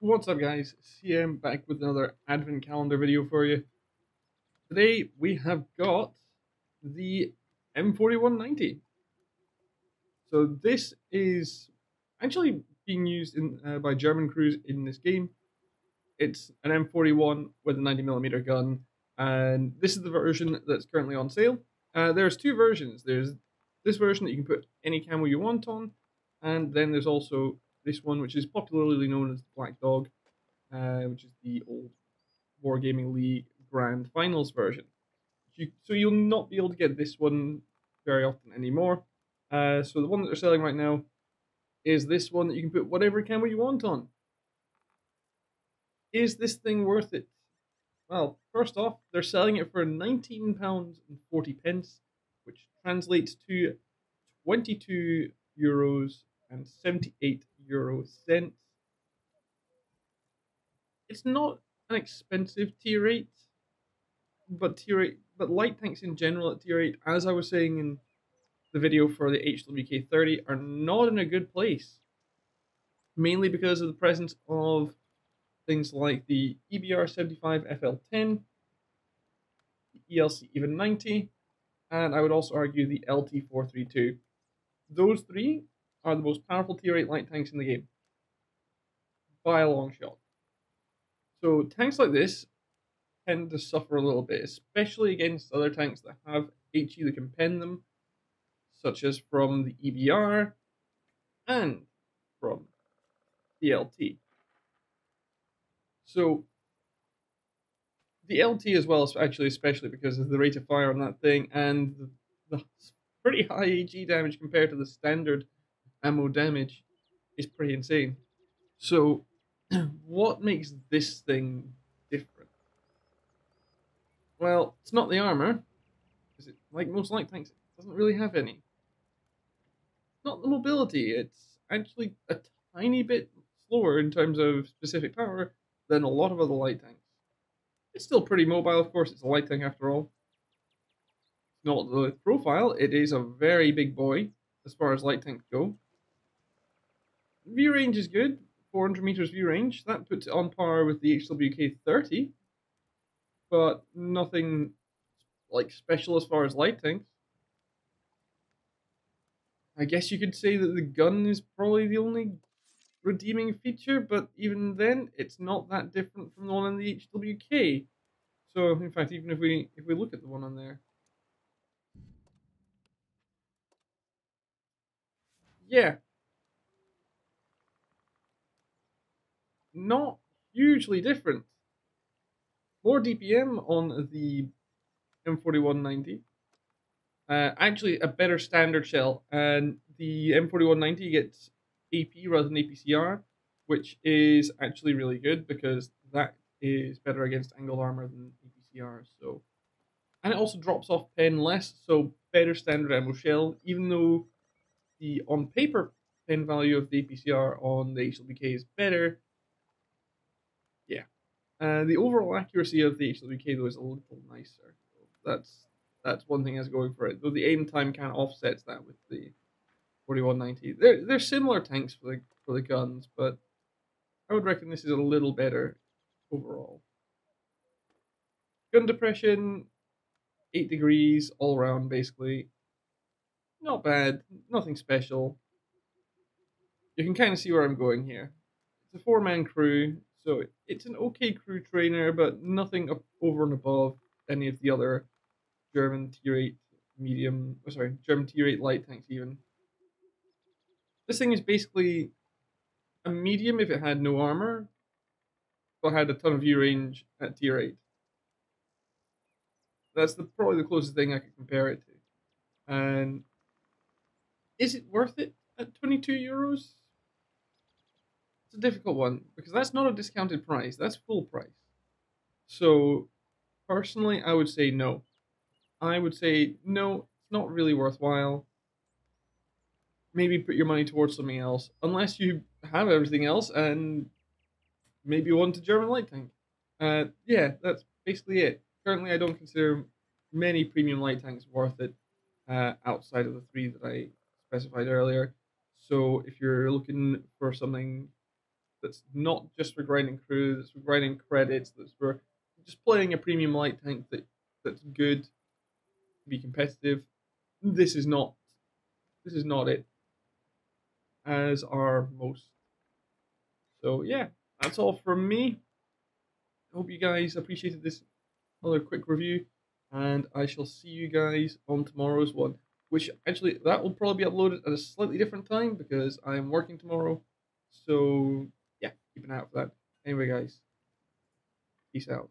What's up, guys? CM back with another advent calendar video for you. Today we have got the M4190. So this is actually being used by German crews in this game. It's an M41 with a 90mm gun, and this is the version that's currently on sale. There's two versions. There's this version that you can put any camo you want on, and then there's also this one, which is popularly known as the Black Dog, which is the old Wargaming League Grand Finals version. So you'll not be able to get this one very often anymore. So the one that they're selling right now is this one that you can put whatever camera you want on. Is this thing worth it? Well, first off, they're selling it for £19.40, which translates to 22 euros and 78 euro cents. It's not an expensive tier 8, but light tanks in general at tier 8, as I was saying in the video for the HWK30, are not in a good place. Mainly because of the presence of things like the EBR 75 FL10, the ELC Even 90, and I would also argue the LT 432. Those three are the most powerful tier 8 light tanks in the game, by a long shot. So tanks like this tend to suffer a little bit, especially against other tanks that have HE that can pen them, such as from the EBR and from the LT. So the LT as well, actually, especially because of the rate of fire on that thing and the pretty high HE damage compared to the standard ammo damage, is pretty insane. So, what makes this thing different? Well, it's not the armor, because like most light tanks, it doesn't really have any. Not the mobility, it's actually a tiny bit slower in terms of specific power than a lot of other light tanks. It's still pretty mobile, of course, it's a light tank after all. It's not the profile, it is a very big boy as far as light tanks go. View range is good, 400 meters view range. That puts it on par with the HWK30, but nothing like special as far as light tanks. I guess you could say that the gun is probably the only redeeming feature, but even then, it's not that different from the one in the HWK. So, in fact, even if we look at the one on there, yeah, not hugely different. More DPM on the M4190. Actually, a better standard shell, and the M4190 gets AP rather than APCR, which is actually really good because that is better against angled armor than APCR. So, and it also drops off pen less, so better standard ammo shell. Even though the on paper pen value of the APCR on the HWK is better, yeah. The overall accuracy of the HWK though is a little nicer. That's one thing that's going for it. Though the aim time kind of offsets that with the 4190. They're similar tanks for the guns, but I would reckon this is a little better overall. Gun depression, 8 degrees all around basically. Not bad, nothing special. You can kind of see where I'm going here. It's a 4-man crew, so it's an okay crew trainer, but nothing up over and above any of the other German tier 8 German tier 8 light tanks even. This thing is basically a medium if it had no armor, but had a ton of view range at tier 8. That's probably the closest thing I could compare it to. And is it worth it at 22 euros? It's a difficult one because that's not a discounted price, that's full price. So, personally, I would say no. I would say no, it's not really worthwhile. Maybe put your money towards something else, unless you have everything else and maybe you want a German light tank. Yeah, that's basically it. Currently, I don't consider many premium light tanks worth it outside of the three that I specified earlier. So if you're looking for something that's not just for grinding crew, that's for grinding credits, that's for just playing a premium light tank that's good to be competitive. This is not it, as are most. So yeah, that's all from me. I hope you guys appreciated this another quick review, and I shall see you guys on tomorrow's one. Which actually that will probably be uploaded at a slightly different time because I am working tomorrow. So yeah, keep an eye out for that. Anyway, guys, peace out.